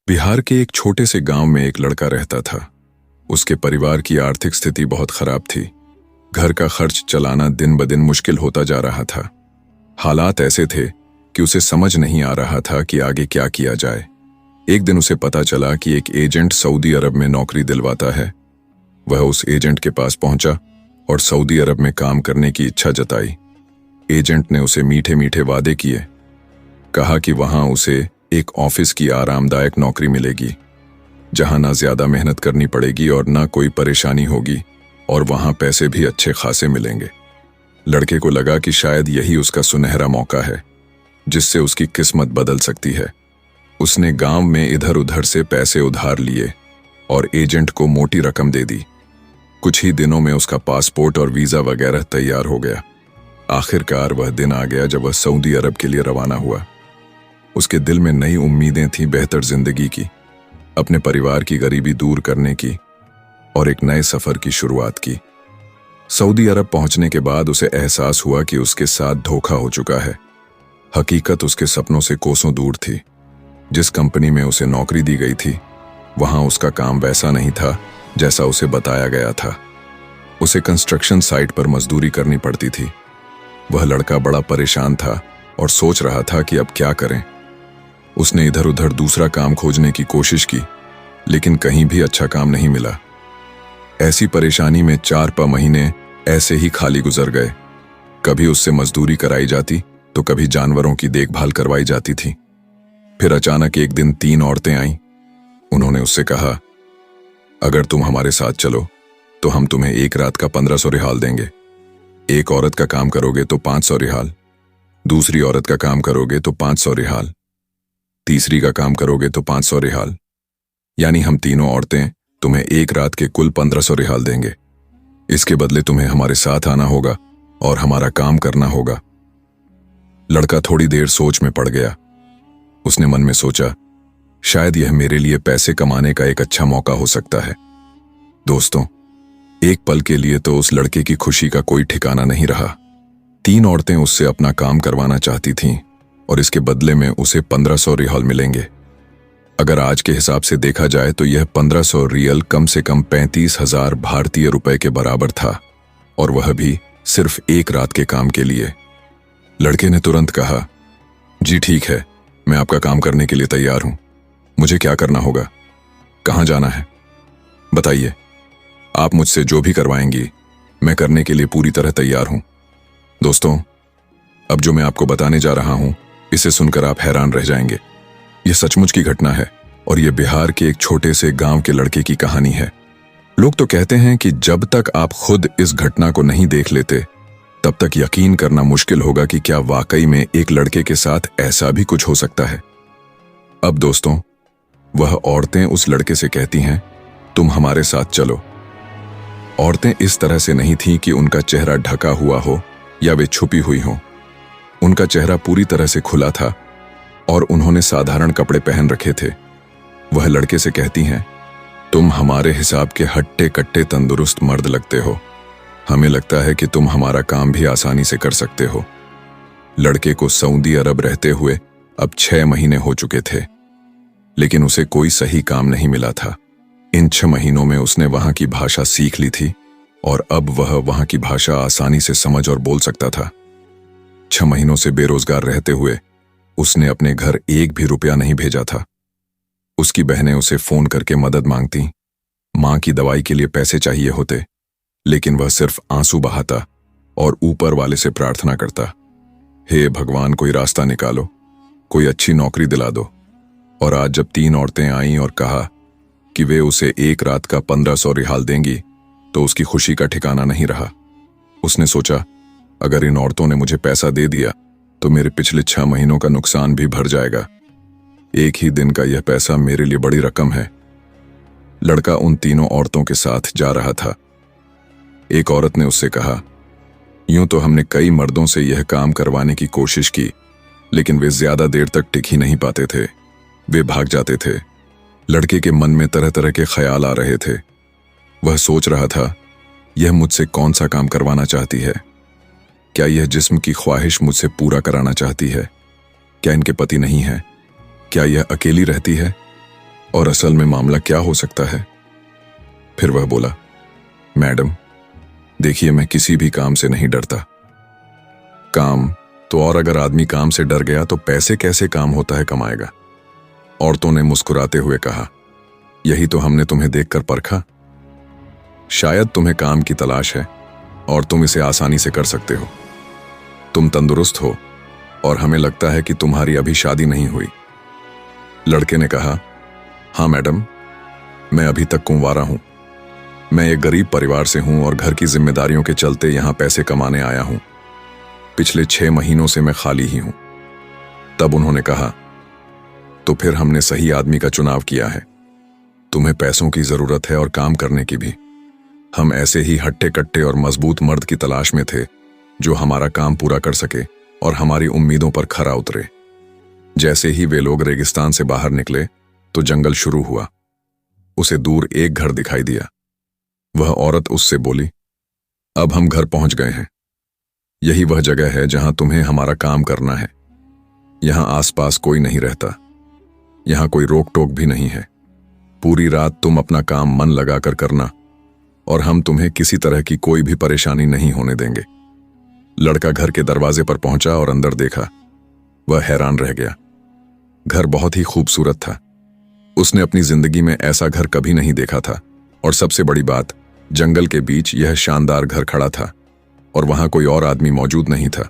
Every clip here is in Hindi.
बिहार के एक छोटे से गांव में एक लड़का रहता था। उसके परिवार की आर्थिक स्थिति बहुत खराब थी। घर का खर्च चलाना दिन ब दिन मुश्किल होता जा रहा था। हालात ऐसे थे कि उसे समझ नहीं आ रहा था कि आगे क्या किया जाए। एक दिन उसे पता चला कि एक एजेंट सऊदी अरब में नौकरी दिलवाता है। वह उस एजेंट के पास पहुंचा और सऊदी अरब में काम करने की इच्छा जताई। एजेंट ने उसे मीठे मीठे वादे किए। कहा कि वहां उसे एक ऑफिस की आरामदायक नौकरी मिलेगी, जहां ना ज्यादा मेहनत करनी पड़ेगी और ना कोई परेशानी होगी, और वहां पैसे भी अच्छे खासे मिलेंगे। लड़के को लगा कि शायद यही उसका सुनहरा मौका है, जिससे उसकी किस्मत बदल सकती है। उसने गांव में इधर उधर से पैसे उधार लिए और एजेंट को मोटी रकम दे दी। कुछ ही दिनों में उसका पासपोर्ट और वीजा वगैरह तैयार हो गया। आखिरकार वह दिन आ गया जब वह सऊदी अरब के लिए रवाना हुआ। उसके दिल में नई उम्मीदें थीं, बेहतर जिंदगी की, अपने परिवार की गरीबी दूर करने की और एक नए सफर की शुरुआत की। सऊदी अरब पहुंचने के बाद उसे एहसास हुआ कि उसके साथ धोखा हो चुका है। हकीकत उसके सपनों से कोसों दूर थी। जिस कंपनी में उसे नौकरी दी गई थी, वहां उसका काम वैसा नहीं था जैसा उसे बताया गया था। उसे कंस्ट्रक्शन साइट पर मजदूरी करनी पड़ती थी। वह लड़का बड़ा परेशान था और सोच रहा था कि अब क्या करें। उसने इधर उधर दूसरा काम खोजने की कोशिश की, लेकिन कहीं भी अच्छा काम नहीं मिला। ऐसी परेशानी में 4 महीने ऐसे ही खाली गुजर गए। कभी उससे मजदूरी कराई जाती तो कभी जानवरों की देखभाल करवाई जाती थी। फिर अचानक एक दिन 3 औरतें आईं। उन्होंने उससे कहा, अगर तुम हमारे साथ चलो तो हम तुम्हें एक रात का 1500 रियाल देंगे। एक औरत का काम करोगे तो 500 रियाल, दूसरी औरत का काम करोगे तो 500 रियाल, तीसरी का काम करोगे तो 500 रियाल। यानी हम तीनों औरतें तुम्हें एक रात के कुल 1500 रियाल देंगे। इसके बदले तुम्हें हमारे साथ आना होगा और हमारा काम करना होगा। लड़का थोड़ी देर सोच में पड़ गया। उसने मन में सोचा, शायद यह मेरे लिए पैसे कमाने का एक अच्छा मौका हो सकता है। दोस्तों, एक पल के लिए तो उस लड़के की खुशी का कोई ठिकाना नहीं रहा। 3 औरतें उससे अपना काम करवाना चाहती थीं और इसके बदले में उसे 1500 रियाल मिलेंगे। अगर आज के हिसाब से देखा जाए तो यह 1500 रियाल कम से कम 35,000 भारतीय रुपए के बराबर था, और वह भी सिर्फ एक रात के काम के लिए। लड़के ने तुरंत कहा, जी ठीक है, मैं आपका काम करने के लिए तैयार हूं। मुझे क्या करना होगा, कहां जाना है, बताइए। आप मुझसे जो भी करवाएंगी मैं करने के लिए पूरी तरह तैयार हूं। दोस्तों, अब जो मैं आपको बताने जा रहा हूं, इसे सुनकर आप हैरान रह जाएंगे। यह सचमुच की घटना है और यह बिहार के एक छोटे से गांव के लड़के की कहानी है। लोग तो कहते हैं कि जब तक आप खुद इस घटना को नहीं देख लेते, तब तक यकीन करना मुश्किल होगा कि क्या वाकई में एक लड़के के साथ ऐसा भी कुछ हो सकता है। अब दोस्तों, वह औरतें उस लड़के से कहती हैं, तुम हमारे साथ चलो। औरतें इस तरह से नहीं थीं कि उनका चेहरा ढका हुआ हो या वे छुपी हुई हों। उनका चेहरा पूरी तरह से खुला था और उन्होंने साधारण कपड़े पहन रखे थे। वह लड़के से कहती हैं, तुम हमारे हिसाब के हट्टे कट्टे तंदुरुस्त मर्द लगते हो। हमें लगता है कि तुम हमारा काम भी आसानी से कर सकते हो। लड़के को सऊदी अरब रहते हुए अब 6 महीने हो चुके थे, लेकिन उसे कोई सही काम नहीं मिला था। इन 6 महीनों में उसने वहां की भाषा सीख ली थी और अब वह वहां की भाषा आसानी से समझ और बोल सकता था। 6 महीनों से बेरोजगार रहते हुए उसने अपने घर एक भी रुपया नहीं भेजा था। उसकी बहनें उसे फोन करके मदद मांगती। मां की दवाई के लिए पैसे चाहिए होते, लेकिन वह सिर्फ आंसू बहाता और ऊपर वाले से प्रार्थना करता, हे भगवान, कोई रास्ता निकालो, कोई अच्छी नौकरी दिला दो। और आज जब 3 औरतें आईं और कहा कि वे उसे एक रात का 1500 रियाल देंगी, तो उसकी खुशी का ठिकाना नहीं रहा। उसने सोचा, अगर इन औरतों ने मुझे पैसा दे दिया तो मेरे पिछले 6 महीनों का नुकसान भी भर जाएगा। एक ही दिन का यह पैसा मेरे लिए बड़ी रकम है। लड़का उन तीनों औरतों के साथ जा रहा था। एक औरत ने उससे कहा, यूं तो हमने कई मर्दों से यह काम करवाने की कोशिश की, लेकिन वे ज्यादा देर तक टिक ही नहीं पाते थे। वे भाग जाते थे। लड़के के मन में तरह तरह के ख्याल आ रहे थे। वह सोच रहा था, यह मुझसे कौन सा काम करवाना चाहती है? क्या यह जिस्म की ख्वाहिश मुझसे पूरा कराना चाहती है? क्या इनके पति नहीं है? क्या यह अकेली रहती है? और असल में मामला क्या हो सकता है। फिर वह बोला, मैडम देखिए, मैं किसी भी काम से नहीं डरता। काम तो, और अगर आदमी काम से डर गया तो पैसे कैसे काम होता है कमाएगा। औरतों ने मुस्कुराते हुए कहा, यही तो हमने तुम्हें देखकर परखा। शायद तुम्हें काम की तलाश है और तुम इसे आसानी से कर सकते हो। तुम तंदुरुस्त हो और हमें लगता है कि तुम्हारी अभी शादी नहीं हुई। लड़के ने कहा, हाँ मैडम, मैं अभी तक कुंवारा हूं। मैं एक गरीब परिवार से हूं और घर की जिम्मेदारियों के चलते यहां पैसे कमाने आया हूं। पिछले 6 महीनों से मैं खाली ही हूं। तब उन्होंने कहा, तो फिर हमने सही आदमी का चुनाव किया है। तुम्हें पैसों की जरूरत है और काम करने की भी। हम ऐसे ही हट्टे कट्टे और मजबूत मर्द की तलाश में थे जो हमारा काम पूरा कर सके और हमारी उम्मीदों पर खरा उतरे। जैसे ही वे लोग रेगिस्तान से बाहर निकले तो जंगल शुरू हुआ। उसे दूर एक घर दिखाई दिया। वह औरत उससे बोली, अब हम घर पहुंच गए हैं। यही वह जगह है जहां तुम्हें हमारा काम करना है। यहां आसपास कोई नहीं रहता। यहां कोई रोक टोक भी नहीं है। पूरी रात तुम अपना काम मन लगाकर करना और हम तुम्हें किसी तरह की कोई भी परेशानी नहीं होने देंगे। लड़का घर के दरवाजे पर पहुंचा और अंदर देखा। वह हैरान रह गया। घर बहुत ही खूबसूरत था। उसने अपनी जिंदगी में ऐसा घर कभी नहीं देखा था। और सबसे बड़ी बात, जंगल के बीच यह शानदार घर खड़ा था और वहां कोई और आदमी मौजूद नहीं था।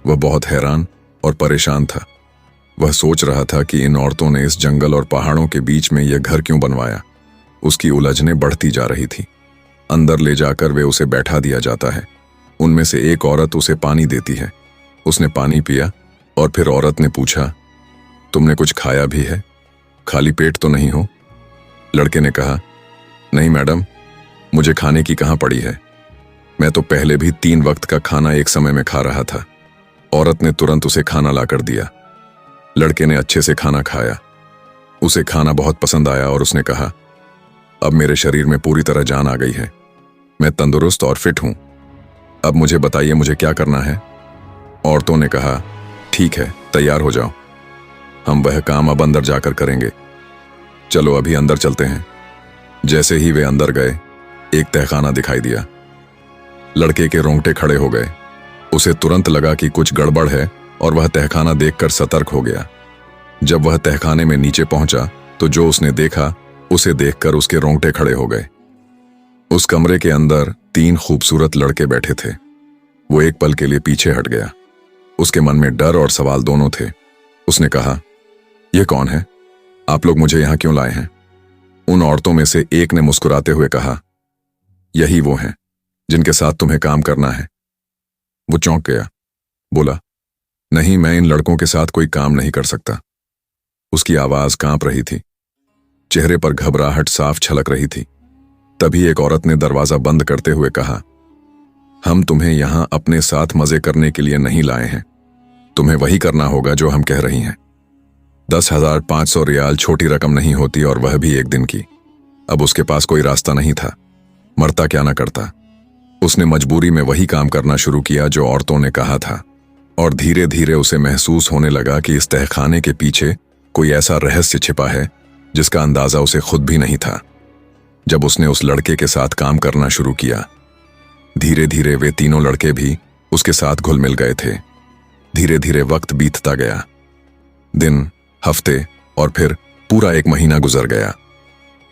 वह बहुत हैरान और परेशान था। वह सोच रहा था कि इन औरतों ने इस जंगल और पहाड़ों के बीच में यह घर क्यों बनवाया। उसकी उलझनें बढ़ती जा रही थी। अंदर ले जाकर वे उसे बैठा दिया जाता है। उनमें से एक औरत उसे पानी देती है। उसने पानी पिया और फिर औरत ने पूछा, तुमने कुछ खाया भी है? खाली पेट तो नहीं हो? लड़के ने कहा, नहीं मैडम, मुझे खाने की कहां पड़ी है। मैं तो पहले भी 3 वक्त का खाना एक समय में खा रहा था। औरत ने तुरंत उसे खाना लाकर दिया। लड़के ने अच्छे से खाना खाया। उसे खाना बहुत पसंद आया और उसने कहा, अब मेरे शरीर में पूरी तरह जान आ गई है। मैं तंदुरुस्त और फिट हूं। अब मुझे बताइए, मुझे क्या करना है? औरतों ने कहा, ठीक है, तैयार हो जाओ। हम वह काम अब अंदर जाकर करेंगे। चलो अभी अंदर चलते हैं। जैसे ही वे अंदर गए, एक तहखाना दिखाई दिया। लड़के के रोंगटे खड़े हो गए। उसे तुरंत लगा कि कुछ गड़बड़ है और वह तहखाना देखकर सतर्क हो गया। जब वह तहखाने में नीचे पहुंचा तो जो उसने देखा, उसे देखकर उसके रोंगटे खड़े हो गए। उस कमरे के अंदर 3 खूबसूरत लड़के बैठे थे। वो एक पल के लिए पीछे हट गया। उसके मन में डर और सवाल दोनों थे। उसने कहा, यह कौन है? आप लोग मुझे यहां क्यों लाए हैं? उन औरतों में से एक ने मुस्कुराते हुए कहा, यही वो हैं जिनके साथ तुम्हें काम करना है। वो चौंक गया। बोला, नहीं, मैं इन लड़कों के साथ कोई काम नहीं कर सकता। उसकी आवाज कांप रही थी। चेहरे पर घबराहट साफ झलक रही थी। तभी एक औरत ने दरवाजा बंद करते हुए कहा, हम तुम्हें यहां अपने साथ मजे करने के लिए नहीं लाए हैं। तुम्हें वही करना होगा जो हम कह रही हैं। 10,500 रियाल छोटी रकम नहीं होती, और वह भी एक दिन की। अब उसके पास कोई रास्ता नहीं था। मरता क्या ना करता। उसने मजबूरी में वही काम करना शुरू किया जो औरतों ने कहा था। और धीरे धीरे उसे महसूस होने लगा कि इस तहखाने के पीछे कोई ऐसा रहस्य छिपा है जिसका अंदाजा उसे खुद भी नहीं था। जब उसने उस लड़के के साथ काम करना शुरू किया, धीरे धीरे वे तीनों लड़के भी उसके साथ घुल मिल गए थे। धीरे धीरे वक्त बीतता गया। दिन, हफ्ते और फिर पूरा 1 महीना गुजर गया।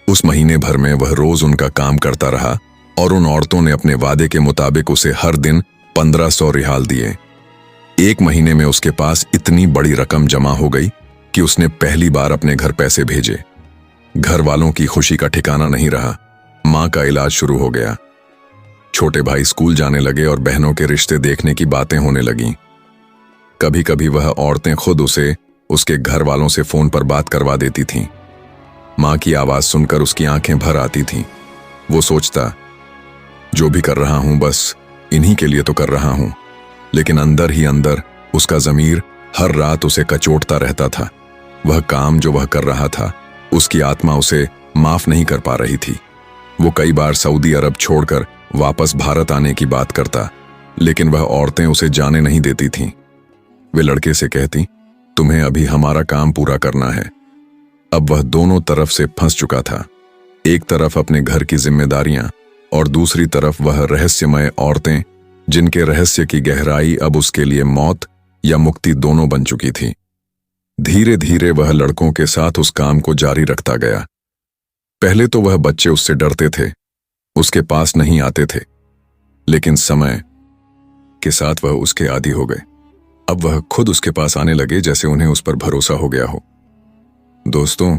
उस महीने भर में वह रोज उनका काम करता रहा और उन औरतों ने अपने वादे के मुताबिक उसे हर दिन 1500 रियाल दिए। 1 महीने में उसके पास इतनी बड़ी रकम जमा हो गई कि उसने पहली बार अपने घर पैसे भेजे। घर वालों की खुशी का ठिकाना नहीं रहा। मां का इलाज शुरू हो गया। छोटे भाई स्कूल जाने लगे और बहनों के रिश्ते देखने की बातें होने लगीं। कभी कभी वह औरतें खुद उसे उसके घर वालों से फोन पर बात करवा देती थीं। मां की आवाज सुनकर उसकी आंखें भर आती थीं। वो सोचता, जो भी कर रहा हूं बस इन्हीं के लिए तो कर रहा हूं। लेकिन अंदर ही अंदर उसका ज़मीर हर रात उसे कचोटता रहता था। वह काम जो वह कर रहा था, उसकी आत्मा उसे माफ नहीं कर पा रही थी। वो कई बार सऊदी अरब छोड़कर वापस भारत आने की बात करता, लेकिन वह औरतें उसे जाने नहीं देती थीं। वे लड़के से कहती, तुम्हें अभी हमारा काम पूरा करना है। अब वह दोनों तरफ से फंस चुका था। एक तरफ अपने घर की जिम्मेदारियां और दूसरी तरफ वह रहस्यमय औरतें, जिनके रहस्य की गहराई अब उसके लिए मौत या मुक्ति दोनों बन चुकी थी। धीरे धीरे वह लड़कों के साथ उस काम को जारी रखता गया। पहले तो वह बच्चे उससे डरते थे, उसके पास नहीं आते थे, लेकिन समय के साथ वह उसके आदी हो गए। अब वह खुद उसके पास आने लगे, जैसे उन्हें उस पर भरोसा हो गया हो। दोस्तों,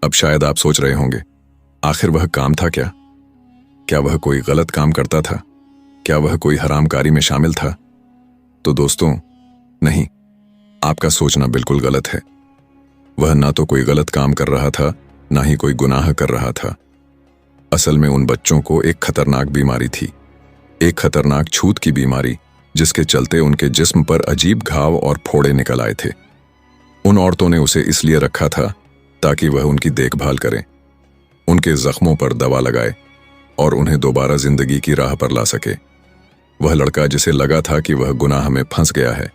अब शायद आप सोच रहे होंगे, आखिर वह काम था क्या? क्या वह कोई गलत काम करता था? क्या वह कोई हरामकारी में शामिल था? तो दोस्तों, नहीं, आपका सोचना बिल्कुल गलत है। वह ना तो कोई गलत काम कर रहा था, ना ही कोई गुनाह कर रहा था। असल में उन बच्चों को एक खतरनाक बीमारी थी, एक खतरनाक छूत की बीमारी, जिसके चलते उनके जिस्म पर अजीब घाव और फोड़े निकल आए थे। उन औरतों ने उसे इसलिए रखा था ताकि वह उनकी देखभाल करें, उनके जख्मों पर दवा लगाए और उन्हें दोबारा जिंदगी की राह पर ला सके। वह लड़का जिसे लगा था कि वह गुनाह में फंस गया है,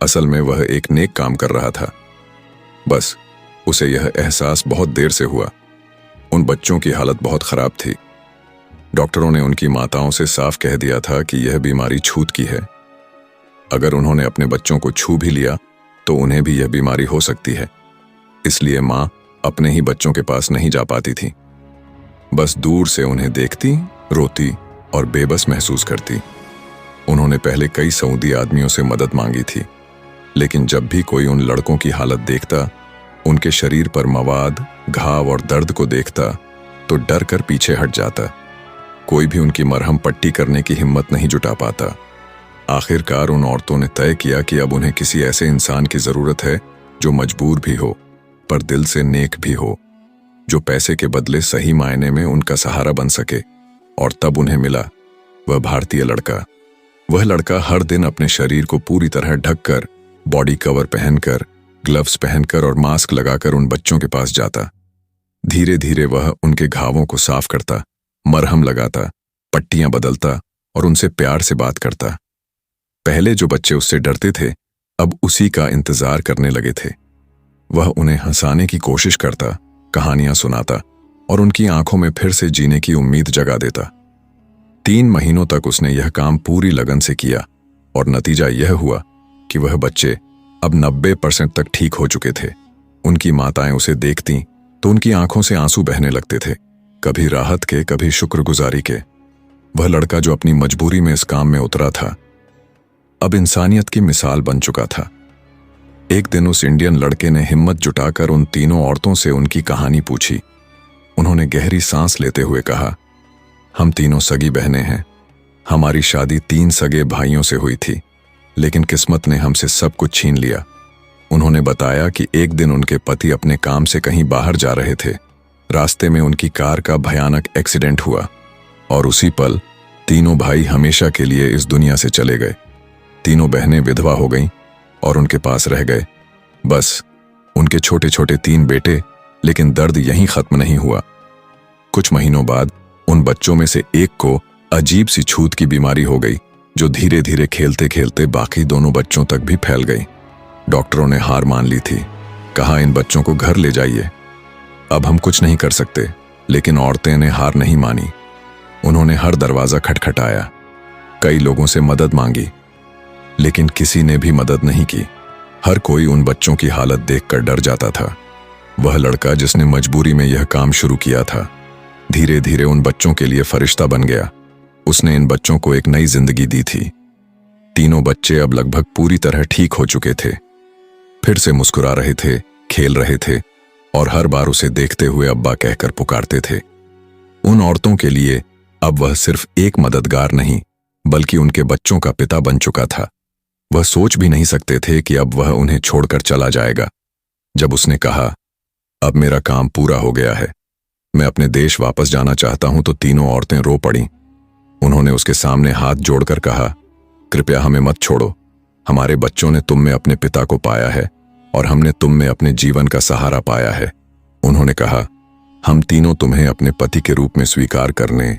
असल में वह एक नेक काम कर रहा था। बस उसे यह एहसास बहुत देर से हुआ। उन बच्चों की हालत बहुत खराब थी। डॉक्टरों ने उनकी माताओं से साफ कह दिया था कि यह बीमारी छूत की है। अगर उन्होंने अपने बच्चों को छू भी लिया तो उन्हें भी यह बीमारी हो सकती है। इसलिए माँ अपने ही बच्चों के पास नहीं जा पाती थी। बस दूर से उन्हें देखती, रोती और बेबस महसूस करती। उन्होंने पहले कई सऊदी आदमियों से मदद मांगी थी, लेकिन जब भी कोई उन लड़कों की हालत देखता, उनके शरीर पर मवाद, घाव और दर्द को देखता, तो डर कर पीछे हट जाता। कोई भी उनकी मरहम पट्टी करने की हिम्मत नहीं जुटा पाता। आखिरकार उन औरतों ने तय किया कि अब उन्हें किसी ऐसे इंसान की जरूरत है जो मजबूर भी हो, पर दिल से नेक भी हो, जो पैसे के बदले सही मायने में उनका सहारा बन सके। और तब उन्हें मिला वह भारतीय लड़का। वह लड़का हर दिन अपने शरीर को पूरी तरह ढककर, बॉडी कवर पहनकर, ग्लव्स पहनकर और मास्क लगाकर उन बच्चों के पास जाता। धीरे धीरे वह उनके घावों को साफ करता, मरहम लगाता, पट्टियां बदलता और उनसे प्यार से बात करता। पहले जो बच्चे उससे डरते थे, अब उसी का इंतजार करने लगे थे। वह उन्हें हंसाने की कोशिश करता, कहानियां सुनाता और उनकी आंखों में फिर से जीने की उम्मीद जगा देता। 3 महीनों तक उसने यह काम पूरी लगन से किया और नतीजा यह हुआ कि वह बच्चे अब 90% तक ठीक हो चुके थे। उनकी माताएं उसे देखतीं तो उनकी आंखों से आंसू बहने लगते थे, कभी राहत के, कभी शुक्रगुजारी के। वह लड़का जो अपनी मजबूरी में इस काम में उतरा था, अब इंसानियत की मिसाल बन चुका था। एक दिन उस इंडियन लड़के ने हिम्मत जुटाकर उन तीनों औरतों से उनकी कहानी पूछी। उन्होंने गहरी सांस लेते हुए कहा, हम तीनों सगी बहनें हैं। हमारी शादी 3 सगे भाइयों से हुई थी, लेकिन किस्मत ने हमसे सब कुछ छीन लिया। उन्होंने बताया कि एक दिन उनके पति अपने काम से कहीं बाहर जा रहे थे। रास्ते में उनकी कार का भयानक एक्सीडेंट हुआ और उसी पल तीनों भाई हमेशा के लिए इस दुनिया से चले गए। तीनों बहनें विधवा हो गईं और उनके पास रह गए बस उनके छोटे छोटे 3 बेटे। लेकिन दर्द यहीं खत्म नहीं हुआ। कुछ महीनों बाद उन बच्चों में से एक को अजीब सी छूत की बीमारी हो गई, जो धीरे धीरे खेलते खेलते बाकी दोनों बच्चों तक भी फैल गई। डॉक्टरों ने हार मान ली थी, कहा इन बच्चों को घर ले जाइए, अब हम कुछ नहीं कर सकते। लेकिन औरतें ने हार नहीं मानी। उन्होंने हर दरवाजा खटखटाया, कई लोगों से मदद मांगी, लेकिन किसी ने भी मदद नहीं की। हर कोई उन बच्चों की हालत देखकर डर जाता था। वह लड़का जिसने मजबूरी में यह काम शुरू किया था, धीरे धीरे उन बच्चों के लिए फरिश्ता बन गया। उसने इन बच्चों को एक नई जिंदगी दी थी। तीनों बच्चे अब लगभग पूरी तरह ठीक हो चुके थे, फिर से मुस्कुरा रहे थे, खेल रहे थे और हर बार उसे देखते हुए अब्बा कहकर पुकारते थे। उन औरतों के लिए अब वह सिर्फ एक मददगार नहीं, बल्कि उनके बच्चों का पिता बन चुका था। वह सोच भी नहीं सकते थे कि अब वह उन्हें छोड़कर चला जाएगा। जब उसने कहा, अब मेरा काम पूरा हो गया है, मैं अपने देश वापस जाना चाहता हूं, तो तीनों औरतें रो पड़ीं। उन्होंने उसके सामने हाथ जोड़कर कहा, कृपया हमें मत छोड़ो। हमारे बच्चों ने तुम में अपने पिता को पाया है और हमने तुम में अपने जीवन का सहारा पाया है। उन्होंने कहा, हम तीनों तुम्हें अपने पति के रूप में स्वीकार करने